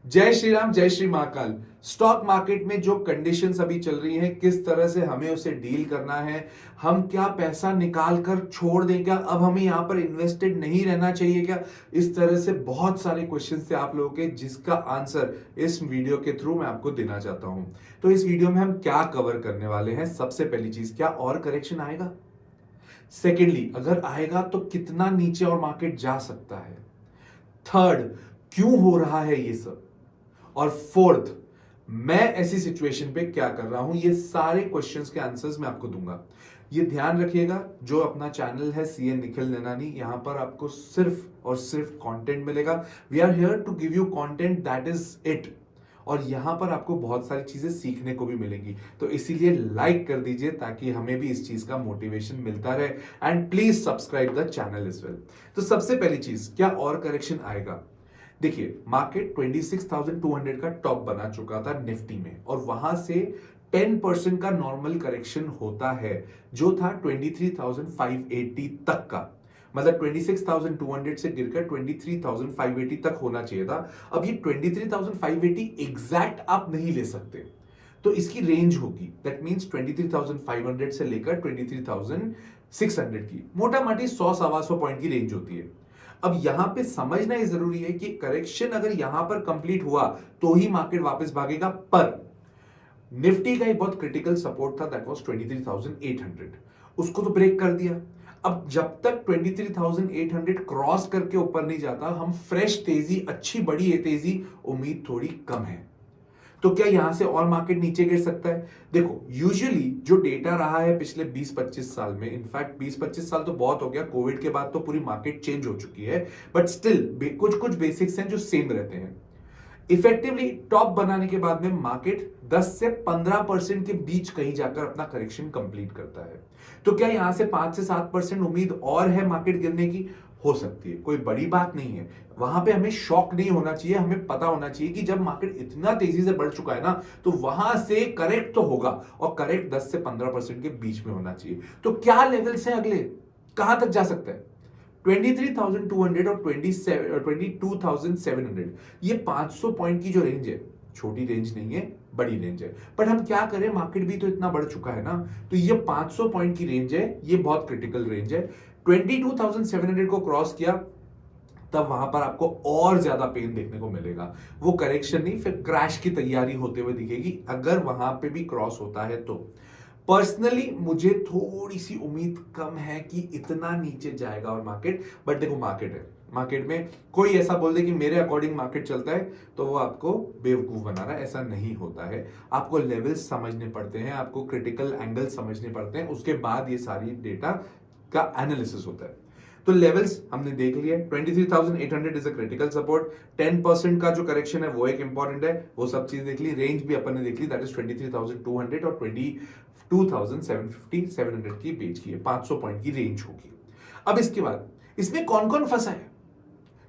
जय श्री राम, जय Shri Mahakal. Stock market में जो कंडीशंस अभी चल रही हैं, किस तरह से हमें उसे डील करना है, हम क्या पैसा निकाल कर छोड़ दें, क्या अब हमें यहां पर इन्वेस्टेड नहीं रहना चाहिए क्या, इस तरह से बहुत सारे क्वेश्चंस थे आप लोगों के, जिसका आंसर इस वीडियो के थ्रू मैं आपको देना चाहता हूं। तो इस वीडियो में हम क्या कवर करने वाले हैं? सबसे पहली चीज, क्या और करेक्शन आएगा? सेकेंडली, अगर आएगा तो कितना नीचे और मार्केट जा सकता है? थर्ड, क्यों हो रहा है ये सब? और फोर्थ, मैं ऐसी सिचुएशन पे क्या कर रहा हूं? ये सारे क्वेश्चंस के आंसर्स मैं आपको दूंगा। ये ध्यान रखिएगा, जो अपना चैनल है सीए निखिल नैनानी, यहां पर आपको सिर्फ और सिर्फ कंटेंट मिलेगा। We are here to give you content, that is it. और यहां पर आपको बहुत सारी चीजें सीखने को भी मिलेंगी, तो इसीलिए लाइक कर दीजिए ताकि हमें भी इस चीज का मोटिवेशन मिलता रहे। And please subscribe the channel is well. तो सबसे पहली चीज, क्या और करेक्शन आएगा? देखिए, मार्केट 26,200 का टॉप बना चुका था निफ्टी में, और वहां से 10% का नॉर्मल करेक्शन होता है, जो था 23,580 तक का। मतलब 26,200 से गिरकर 23,580 तक होना चाहिए था। अब ये 23,580 एग्जैक्ट आप नहीं ले सकते, तो इसकी रेंज होगी, दैट मींस 23,500 से लेकर 23,600 की, मोटा माटी 100-125 पॉइंट की रेंज होती है। अब यहां पे समझना ये जरूरी है कि करेक्शन अगर यहां पर कंप्लीट हुआ तो ही मार्केट वापस भागेगा, पर निफ्टी का एक बहुत क्रिटिकल सपोर्ट था, दैट वाज 23,800, उसको तो ब्रेक कर दिया। अब जब तक 23,800 क्रॉस करके ऊपर नहीं जाता, हम फ्रेश तेजी, अच्छी बड़ी तेजी, उम्मीद थोड़ी कम है। तो क्या यहां से और मार्केट नीचे गिर सकता है? देखो, यूजुअली जो डेटा रहा है पिछले 20-25 साल में, इनफैक्ट 20-25 साल तो बहुत हो गया, कोविड के बाद तो पूरी मार्केट चेंज हो चुकी है, बट स्टिल कुछ कुछ बेसिक्स हैं जो सेम रहते हैं। इफेक्टिवली टॉप बनाने के बाद में मार्केट 10 से 15% के बीच कहीं जाकर अपना करेक्शन कंप्लीट करता है। तो क्या यहां से 5 से 7% उम्मीद और है मार्केट गिरने की? हो सकती है, कोई बड़ी बात नहीं है। वहां पे हमें शॉक नहीं होना चाहिए, हमें पता होना चाहिए कि जब मार्केट इतना तेजी से बढ़ चुका है ना, तो वहां से करेक्ट तो होगा, और करेक्ट 10 से 15% के बीच में होना चाहिए। तो क्या लेवल्स हैं अगले, कहां तक जा सकता है? 23,200 और 22,700, ये 500 पॉइंट की जो रेंज है, छोटी रेंज नहीं है, बड़ी रेंज है। बट हम क्या करें, मार्केट भी तो इतना बढ़ चुका है ना, तो ये 500 पॉइंट की रेंज है, ये बहुत क्रिटिकल रेंज है। 22,700 को क्रॉस किया, तब वहां पर आपको और ज्यादा पेन देखने को मिलेगा। वो करेक्शन नहीं, फिर क्रैश की तैयारी होते हुए दिखेगी, अगर वहां पे भी क्रॉस होता है तो। पर्सनली मुझे थोड़ी सी उम्मीद कम है कि इतना नीचे जाएगा और मार्केट, बट देखो मार्केट है, मार्केट में कोई ऐसा बोल दे कि मेरे अकॉर्डिंग मार्केट चलता है, तो वो आपको बेवकूफ बना रहा है, ऐसा नहीं होता है। आपको लेवल्स समझने पड़ते हैं, आपको क्रिटिकल एंगल समझने पड़ते हैं, उसके बाद ये सारी डेटा का एनालिसिस होता है। तो लेवल्स हमने देख लिया, 23,800 इज अ क्रिटिकल सपोर्ट, 10% का जो करेक्शन है वो एक इंपॉर्टेंट है, वो सब चीज देख ली। रेंज भी अपन ने देख ली, दैट इज 23,200 और 22,750 की बीच की है, 500 पॉइंट की रेंज होगी। अब इसके बाद इसमें कौन कौन फंसा है?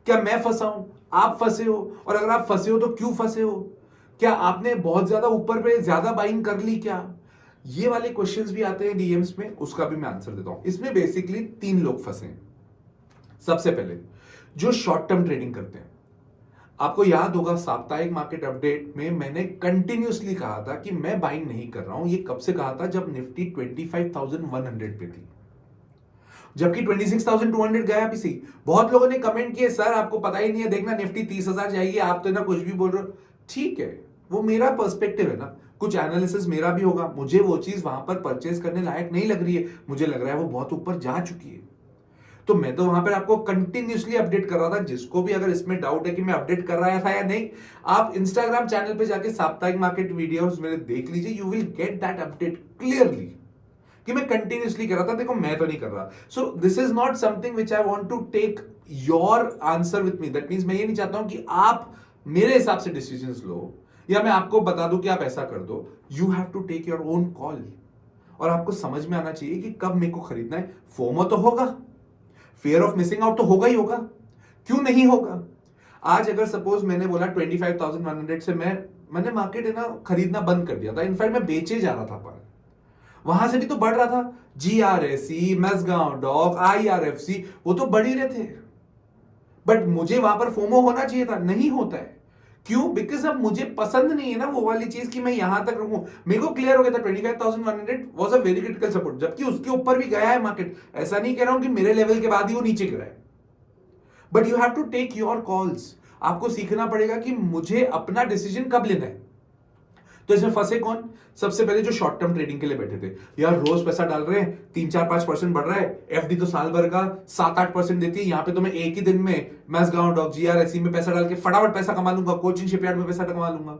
क्या मैं फंसा हूं, आप फंसे हो? और अगर आप फंसे हो तो क्यों फंसे हो? क्या आपने बहुत ज्यादा ऊपर पे ज्यादा बाइंग कर ली क्या? ये वाले क्वेश्चंस भी आते हैं डीएम्स में, उसका भी मैं आंसर देता हूं। इसमें बेसिकली 3 लोग फंसे हैं। सबसे पहले, जो शॉर्ट टर्म ट्रेडिंग करते हैं, आपको याद होगा साप्ताहिक मार्केट अपडेट में मैंने कंटिन्यूसली कहा था कि मैं बाइंग नहीं कर रहा हूं। ये कब से कहा था? जब निफ्टी 25,100 पे थी, जबकि 26,200 गया भी सही। बहुत लोगों ने कमेंट किए, सर आपको पता ही नहीं है, देखना निफ्टी 30,000 जाएगी, आप तो ना कुछ भी बोल रहे हो। ठीक है, वो मेरा पर्सपेक्टिव है ना, कुछ एनालिसिस मेरा भी होगा। मुझे वो चीज वहां पर परचेज करने लायक नहीं लग रही है, मुझे लग रहा है वो बहुत ऊपर जा चुकी है, तो मैं तो वहां पर आपको कंटिन्यूसली अपडेट कर रहा था। जिसको भी अगर इसमें डाउट है कि मैं अपडेट कर रहा था या नहीं, आप इंस्टाग्राम चैनल पे जाके साप्ताहिक मार्केट वीडियोस मेरे देख लीजिए, you will get that update clearly कि मैं कंटिन्यूसली कर रहा था। देखो, मैं तो नहीं कर रहा। So this is not something which I want to take your answer with me. That means मैं ये नहीं चाहता हूं कि आप मेरे हिसाब से डिसीजंस लो, या मैं आपको बता दूं कि आप ऐसा कर दो। You have to take your own call, और आपको समझ में आना चाहिए कि कब मेरे को खरीदना है। फोमो तो होगा, फियर ऑफ मिसिंग आउट तो होगा ही होगा, क्यों नहीं होगा? आज अगर सपोज मैंने बोला 25,100 से मैंने मार्केट है ना खरीदना बंद कर दिया था, इनफैक्ट मैं बेचे जा रहा था, पर वहां से भी तो बढ़ रहा था। जीआरएसी, मैसगांव डॉक, आईआरएफसी, वो तो बढ़ ही रहे थे, बट मुझे वहां पर फोमो होना चाहिए था, नहीं होता है। क्यों? बिकॉज अब मुझे पसंद नहीं है ना वो वाली चीज कि मैं यहां तक रुकूं। मेरे को क्लियर हो गया था 25,100 was a very critical support, जबकि उसके ऊपर भी गया है मार्केट। ऐसा नहीं कह रहा हूं कि मेरे लेवल के बाद ही वो नीचे गिरा है, but you have to take your calls. आपको सीखना पड़ेगा कि मुझे अपना डिसीजन कब लेना है। तो इसमें फंसे कौन? सबसे पहले जो शॉर्ट टर्म ट्रेडिंग के लिए बैठे थे, यार रोज पैसा डाल रहे हैं, 3-4-5% बढ़ रहा है, एफडी तो साल भर का 7-8% देती है, यहां पे तो मैं एक ही दिन में मैसगांव डॉक जीआरएसई में पैसा डाल के फटाफट पैसा कमा लूंगा, कोचिंग शिपयार्ड में पैसा कमा लूंगा।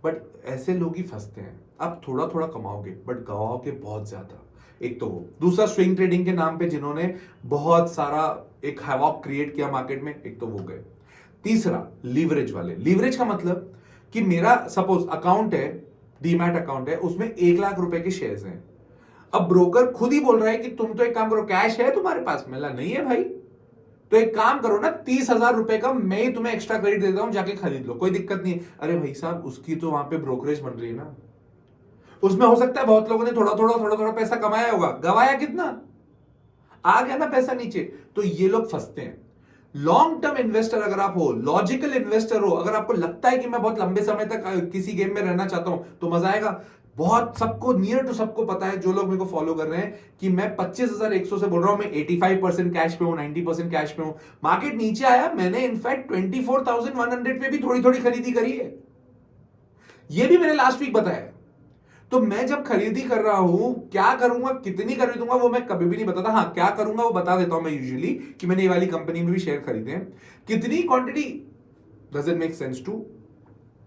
बट ऐसे लोग ही फंसते हैं। आप थोड़ा थोड़ा कमाओगे बट गवाओगे बहुत ज्यादा। एक तो वो, दूसरा स्विंग ट्रेडिंग के नाम पे जिन्होंने बहुत सारा एक हैवॉक क्रिएट किया मार्केट में, एक तो वो गए। तीसरा लीवरेज वाले। लीवरेज का मतलब कि मेरा सपोज अकाउंट है, डीमैट अकाउंट है, उसमें 1 लाख रुपए के शेयर्स हैं। अब ब्रोकर खुद ही बोल रहा है कि तुम तो एक काम करो, कैश है तुम्हारे पास? मिला नहीं है भाई, तो एक काम करो ना, 30,000 रुपए का मैं ही तुम्हें एक्स्ट्रा क्रेडिट देता हूं, जाके खरीद लो, कोई दिक्कत नहीं है। अरे भाई साहब, उसकी तो वहां पे ब्रोकरेज बन रही है ना। उसमें हो सकता है बहुत लोगों ने थोड़ा थोड़ा पैसा कमाया होगा, गवाया कितना? आ गया ना पैसा नीचे। तो ये लोग फंसते हैं। लॉन्ग टर्म इन्वेस्टर अगर आप हो, लॉजिकल इन्वेस्टर हो, अगर आपको लगता है कि मैं बहुत लंबे समय तक किसी गेम में रहना चाहता हूं, तो मजा आएगा। बहुत सबको, नियर टू सबको पता है, जो लोग मेरे को फॉलो कर रहे हैं, कि मैं 25,100 से बोल रहा हूं, मैं 85% कैश पे हूं, 90% कैश पे हूं। मार्केट नीचे आया, मैंने इनफैक्ट 24,100 पे भी थोड़ी थोड़ी खरीदी करी है। ये भी मैंने लास्ट वीक बताया। तो मैं जब खरीदी कर रहा हूं, क्या करूंगा, कितनी खरीदूंगा, वो मैं कभी भी नहीं बताता। हाँ, क्या करूंगा वो बता देता हूं मैं यूजुअली, कि मैंने ये वाली कंपनी में भी शेयर खरीदे हैं। कितनी quantity, does it make sense to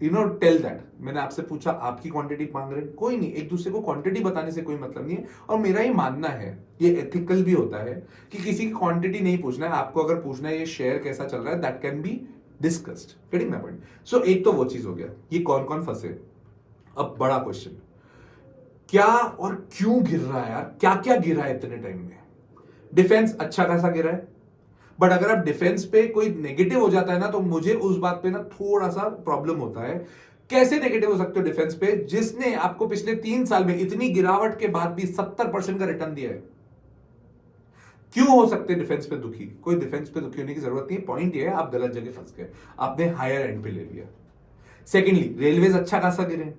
tell that. मैंने आपसे पूछा, आपकी क्वांटिटी मांग रहे हैं, कोई नहीं, एक दूसरे को क्वांटिटी बताने से कोई मतलब नहीं है। और मेरा ये मानना है, ये एथिकल भी होता है, कि किसी की क्वांटिटी नहीं पूछना है। आपको अगर पूछना है ये शेयर कैसा चल रहा है, that can be discussed. Getting my point? So एक तो वो चीज हो गया, ये कौन कौन फंसे। अब बड़ा क्वेश्चन, क्या और क्यों गिर रहा है यार? क्या क्या गिरा है इतने टाइम में? डिफेंस अच्छा खासा गिरा है, बट अगर आप डिफेंस पे कोई नेगेटिव हो जाता है ना, तो मुझे उस बात पे ना थोड़ा सा प्रॉब्लम होता है। कैसे नेगेटिव हो सकते हो डिफेंस पे, जिसने आपको पिछले 3 साल में इतनी गिरावट के बाद भी 70% का रिटर्न दिया है? क्यों हो सकते डिफेंस पे दुखी? कोई डिफेंस पे दुखी होने की जरूरत नहीं। पॉइंट ये है, आप गलत जगह फंस गए, आपने हायर एंड पे ले लिया। सेकेंडली, रेलवेज अच्छा खासा गिरे।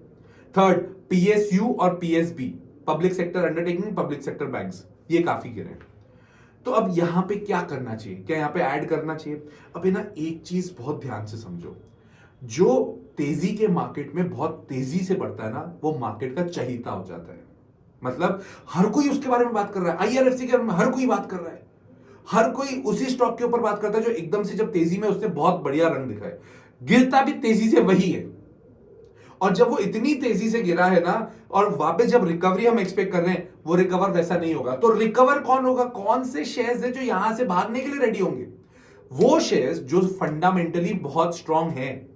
थर्ड, पीएसयू और PSB, public sector undertaking, public sector banks, ये काफी गिरे। तो अब यहां पे क्या करना चाहिए? क्या यहां पे ऐड करना चाहिए? अब ना एक चीज बहुत ध्यान से समझो, जो तेजी के मार्केट में बहुत तेजी से बढ़ता है ना, वो मार्केट का चहीता हो जाता है। मतलब हर कोई उसके बारे में बात कर रहा है, आईआरएफसी के बारे में हर कोई बात कर रहा है, हर कोई उसी स्टॉक के ऊपर बात करता है जो एकदम से जब तेजी में उसने बहुत बढ़िया रंग दिखाए। गिरता भी तेजी से वही है। और जब वो इतनी तेजी से गिरा है ना, और वापस जब रिकवरी हम एक्सपेक्ट कर रहे हैं, वो रिकवर वैसा नहीं होगा। तो रिकवर कौन होगा? कौन से शेयर्स है जो यहां से भागने के लिए रेडी होंगे? वो शेयर्स जो फंडामेंटली बहुत स्ट्रांग हैं,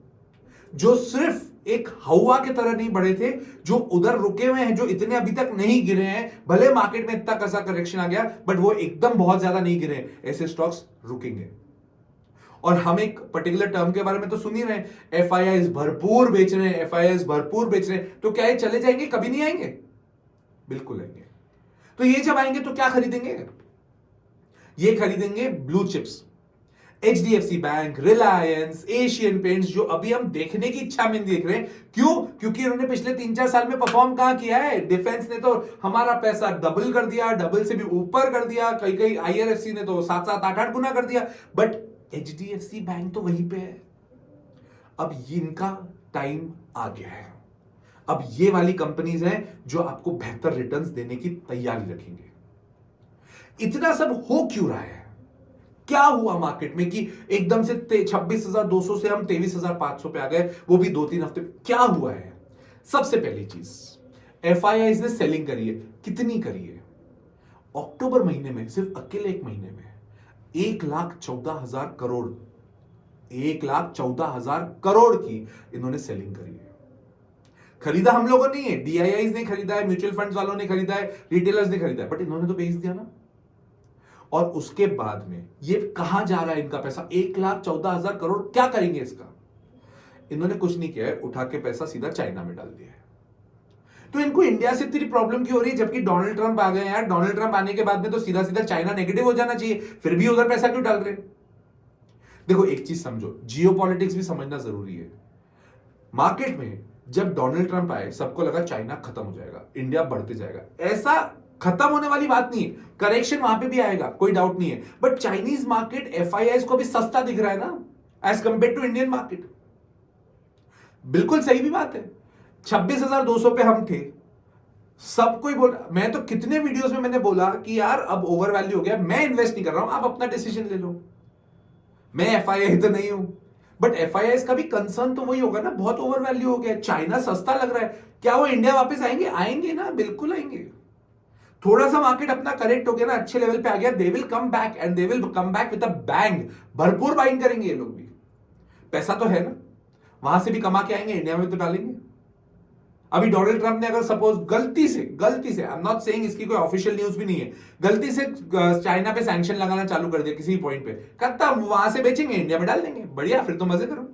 जो सिर्फ एक हवा की तरह नहीं बढ़े थे, जो उधर रुके हुए हैं, जो इतने अभी तक नहीं गिरे हैं। भले मार्केट में इतना कैसा करेक्शन आ गया, बट वो एकदम बहुत ज्यादा नहीं गिरे हैं। ऐसे स्टॉक्स रुकेंगे। और हम एक पर्टिकुलर टर्म के बारे में तो सुन ही रहे हैं, एफआईआईज भरपूर बेच रहे हैं, एफआईआईज भरपूर बेच रहे हैं। तो क्या ये चले जाएंगे? कभी नहीं आएंगे? बिल्कुल आएंगे। तो ये जब आएंगे तो क्या खरीदेंगे? ये खरीदेंगे blue chips, HDFC bank, Reliance, Asian paints, जो अभी हम देखने की इच्छा में देख रहे हैं। क्यों? क्योंकि उन्होंने पिछले 3-4 साल में परफॉर्म कहां किया है? डिफेंस ने तो हमारा पैसा डबल कर दिया, डबल से भी ऊपर कर दिया, कई कई आईआरएफसी ने तो 7-7, 8-8 गुना कर दिया, बट एचडीएफसी बैंक तो वहीं पे है। अब इनका टाइम आ गया है। अब ये वाली कंपनीज हैं जो आपको बेहतर रिटर्न्स देने की तैयारी रखेंगे। इतना सब हो क्यों रहा है? क्या हुआ मार्केट में कि एकदम से 26,200 से हम 23,500 पे आ गए, वो भी 2-3 हफ्ते? क्या हुआ है? सबसे पहली चीज, एफआईआईज ने सेलिंग करी है। कितनी करी है? अक्टूबर महीने में, सिर्फ अकेले एक महीने में 1,14,000 करोड़, 1,14,000 करोड़ की इन्होंने सेलिंग करी है। खरीदा हम लोगों ने, है डीआईआईज ने खरीदा है, म्यूचुअल फंड्स वालों ने खरीदा है, रिटेलर्स ने खरीदा है, बट इन्होंने तो बेच दिया ना। और उसके बाद में ये कहां जा रहा है इनका पैसा? 1,14,000 करोड़ क्या करेंगे इसका? इन्होंने कुछ नहीं किया है, उठा के पैसा सीधा चाइना में डाल दिया है। तो इनको इंडिया से इतनी प्रॉब्लम क्यों हो रही है, जबकि डोनाल्ड ट्रंप आ गए यार? डोनाल्ड ट्रंप आने के बाद में तो सीधा सीधा चाइना नेगेटिव हो जाना चाहिए, फिर भी उधर पैसा क्यों डाल रहे? देखो एक चीज समझो, जियोपॉलिटिक्स भी समझना जरूरी है। मार्केट में जब डोनाल्ड ट्रंप आए सबको लगा चाइना खत्म हो जाएगा, इंडिया बढ़ते जाएगा। ऐसा खत्म होने वाली बात नहीं है, करेक्शन वहां पे भी आएगा, कोई डाउट नहीं है। बट चाइनीज मार्केट एफआईआईज को भी सस्ता दिख रहा है ना as compared to Indian market. बिल्कुल सही भी बात है। 26,200 पे हम थे, सब कोई बोल, मैं तो कितने वीडियोस में मैंने बोला कि यार अब ओवर वैल्यू हो गया, मैं इन्वेस्ट नहीं कर रहा हूं, आप अपना डिसीजन ले लो। मैं एफआईआई तो नहीं हूं, बट एफआईआई का भी कंसर्न तो वही होगा ना, बहुत ओवर वैल्यू हो गया, चाइना सस्ता लग रहा है, क्या वो इंडिया वापस आएंगे? आएंगे ना, बिल्कुल आएंगे। थोड़ा सा मार्केट अपना करेक्ट हो गया ना, अच्छे लेवल पे आ गया, they will come back and they will come back with a bang. भरपूर बाइंग करेंगे ये लोग भी, पैसा तो है ना, वहां से भी कमा के आएंगे, इंडिया में तो डालेंगे। अभी डोनाल्ड ट्रंप ने अगर सपोज गलती से आई एम नॉट सेइंग, इसकी कोई ऑफिशियल न्यूज भी नहीं है, गलती से चाइना पे सैंक्शन लगाना चालू कर दिया किसी पॉइंट पे, खत्म, वहां से बेचेंगे, इंडिया में डाल देंगे, बढ़िया, फिर तो मजे करो।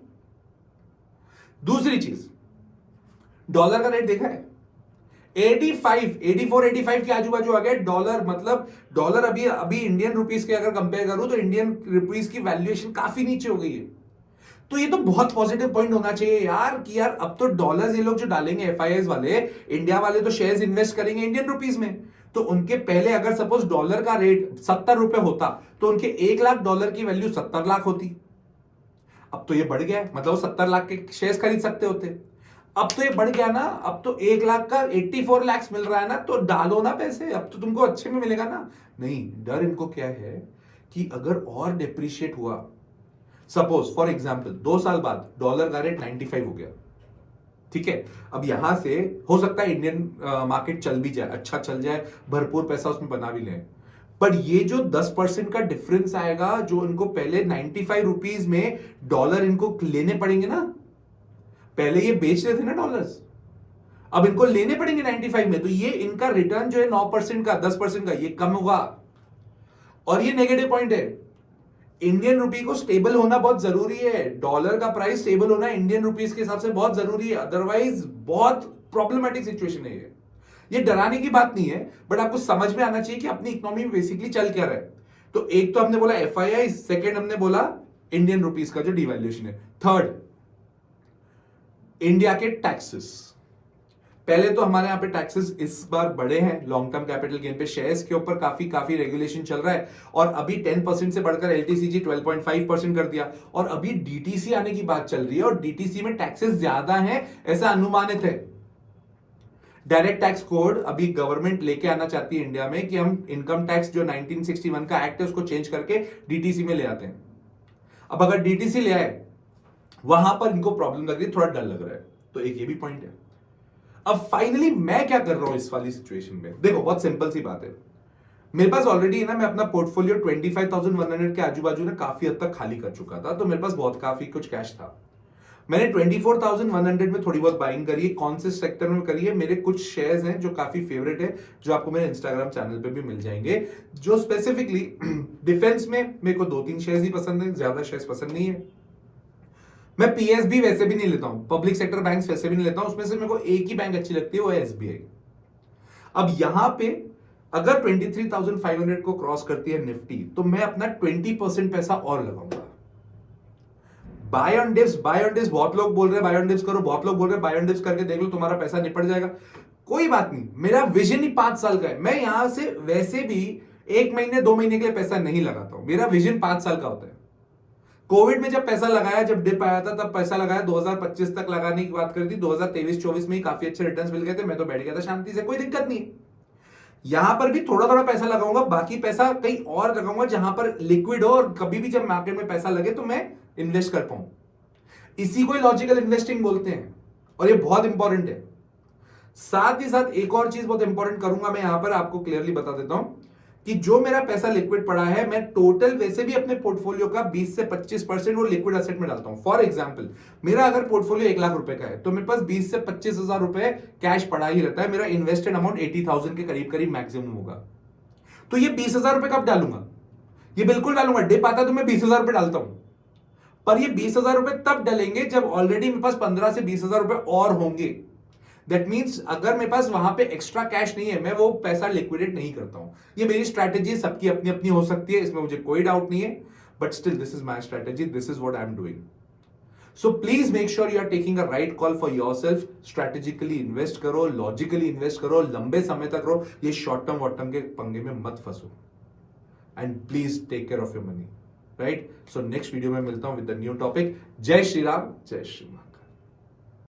दूसरी चीज, डॉलर का रेट देखा है 84 85 के आजू बाजू आ गया डॉलर। मतलब डॉलर अभी इंडियन रुपीस के अगर कंपेयर करूं तो इंडियन रुपीस की वैल्यूएशन काफी नीचे हो गई है। तो ये तो बहुत पॉजिटिव पॉइंट होना चाहिए यार कि यार अब तो डॉलर्स ये लोग जो डालेंगे एफआईआईज वाले, इंडिया वाले तो शेयर्स इन्वेस्ट करेंगे इंडियन रुपीस में, तो उनके पहले अगर सपोज डॉलर का रेट 70 रुपए होता तो उनके 1 लाख डॉलर की वैल्यू 70 लाख होती। अब तो ये बढ़ गया है, मतलब 70 लाख के शेयर्स खरीद सकते होते, अब तो ये बढ़ गया ना, अब तो 1 लाख का 84 लाख मिल रहा है ना, तो डालो ना पैसे, अब तो तुमको अच्छे में मिलेगा ना। नहीं, डर इनको क्या है कि अगर और डिप्रिशिएट हुआ, सपोज फॉर एग्जाम्पल 2 साल बाद डॉलर का रेट 95 हो गया, ठीक है, अब यहां से हो सकता है इंडियन मार्केट चल भी जाए, अच्छा चल जाए, भरपूर पैसा उसमें बना भी लें, पर ये जो 10% का डिफरेंस आएगा, जो इनको पहले 95 रुपीज में डॉलर इनको लेने पड़ेंगे ना, पहले ये बेच रहे थे ना डॉलर्स, अब इनको लेने पड़ेंगे 95 में, तो ये इनका रिटर्न जो है 9% का 10% का ये कम होगा। और ये नेगेटिव पॉइंट है, इंडियन रुपी को स्टेबल होना बहुत जरूरी है, डॉलर का प्राइस स्टेबल होना इंडियन रुपीस के हिसाब से बहुत जरूरी है, अदरवाइज बहुत प्रॉब्लमेटिक सिचुएशन है ये डराने की बात नहीं है, बट आपको समझ में आना चाहिए कि अपनी इकोनॉमी में बेसिकली चल क्या रहा है। तो एक तो हमने बोला एफआईआई, सेकंड हमने बोला इंडियन रुपीस का जो डिवैल्यूएशन है, थर्ड इंडिया के टैक्सेस। पहले तो हमारे यहाँ पे टैक्सेस इस बार बढ़े हैं, लॉन्ग टर्म कैपिटल गेन पे शेयर्स के ऊपर काफी रेगुलेशन चल रहा है, और अभी 10% से बढ़कर एलटीसीजी 12.5% कर दिया, और अभी डीटीसी आने की बात चल रही है, और डीटीसी में टैक्सेस ज्यादा हैं ऐसा अनुमानित है। डायरेक्ट टैक्स कोड अभी गवर्नमेंट लेके आना चाहती है इंडिया में कि हम इनकम टैक्स जो 1961 का एक्ट है उसको चेंज करके डीटीसी में ले आते हैं। अब अगर डीटीसी ले आए, वहां पर इनको प्रॉब्लम लग रही है, थोड़ा डर लग रहा है, तो एक ये भी पॉइंट है। अब फाइनली मैं क्या कर रहा हूं इस वाली सिचुएशन में, देखो बहुत सिंपल सी बात है, मेरे पास ऑलरेडी है ना, मैं अपना पोर्टफोलियो 25,100 के आजू बाजू ना काफी हद तक खाली कर चुका था, तो मेरे पास बहुत काफी कुछ कैश था। मैंने 24,100 में थोड़ी बहुत बाइंग करी है, कौन से सेक्टर में करी है, मेरे कुछ शेयर्स हैं जो काफी फेवरेट है, जो आपको मेरे इंस्टाग्राम चैनल पे भी मिल जाएंगे, जो स्पेसिफिकली डिफेंस में मेरे को 2-3 शेयर्स ही पसंद है, ज्यादा शेयर्स पसंद नहीं है। मैं पीएसबी वैसे भी नहीं लेता हूं, पब्लिक सेक्टर बैंक्स वैसे भी नहीं लेता हूं, उसमें से मेरे को एक ही बैंक अच्छी लगती है, वो है एसबीआई। अब यहां पे अगर 23,500 को क्रॉस करती है निफ्टी, तो मैं अपना 20% पैसा और लगाऊंगा। बाय ऑन डिप्स बहुत लोग बोल रहे हैं बाय ऑन डिप्स करो, बहुत लोग बोल रहे हैं बाय ऑन डिप्स करके देख लो तुम्हारा पैसा निपट जाएगा, कोई बात नहीं, मेरा विजन ही 5 साल का है। मैं यहां से वैसे भी 1 महीने 2 महीने के लिए पैसा नहीं लगाता हूं, मेरा विजन 5 साल का होता है। कोविड में जब पैसा लगाया, जब डिप आया था तब पैसा लगाया, 2025 तक लगाने की बात करी थी, 2023-24 में ही काफी अच्छे रिटर्न्स मिल गए थे, मैं तो बैठ गया था शांति से, कोई दिक्कत नहीं। यहां पर भी थोड़ा थोड़ा पैसा लगाऊंगा, बाकी पैसा कहीं और लगाऊंगा जहां पर लिक्विड हो, और कभी भी जब मार्केट में पैसा लगे तो मैं इन्वेस्ट कर पाऊं। इसी को लॉजिकल इन्वेस्टिंग बोलते हैं, और ये बहुत इंपॉर्टेंट है। साथ ही साथ एक और चीज बहुत इंपॉर्टेंट करूंगा मैं, यहां पर आपको क्लियरली बता देता हूं कि जो मेरा पैसा लिक्विड पड़ा है, मैं टोटल वैसे भी अपने पोर्टफोलियो का 20 से 25% वो लिक्विड एसेट में डालता हूं। फॉर एग्जांपल, मेरा अगर पोर्टफोलियो 1 लाख रुपए का है, तो मेरे पास 20 से 25,000 रुपए कैश पड़ा ही रहता है, मेरा इन्वेस्टेड अमाउंट 80,000 के करीब करीब मैक्सिमम होगा। तो ये 20,000 रुपए कब डालूंगा? ये बिल्कुल डालूंगा, डिप आता तो मैं 20,000 रुपए डालता हूं, पर ये 20,000 रुपए तब डलेंगे जब ऑलरेडी मेरे पास 15 से 20,000 रुपए और होंगे। दैट मीन्स अगर मेरे पास वहां पे एक्स्ट्रा कैश नहीं है, मैं वो पैसा लिक्विडेट नहीं करता हूं। ये मेरी स्ट्रैटेजी, सबकी अपनी अपनी हो सकती है, इसमें मुझे कोई डाउट नहीं है, but still this is my strategy, this is what I am doing. So please make sure you are taking a right call for yourself. Strategically invest करो, लॉजिकली इन्वेस्ट करो, लंबे समय तक रहो, ये शॉर्ट टर्म वॉट टर्म के पंगे में मत फंसो, and please take care of your money, right. So next video में मिलता हूं विद द न्यू टॉपिक। जय श्री राम, जय श्री राम।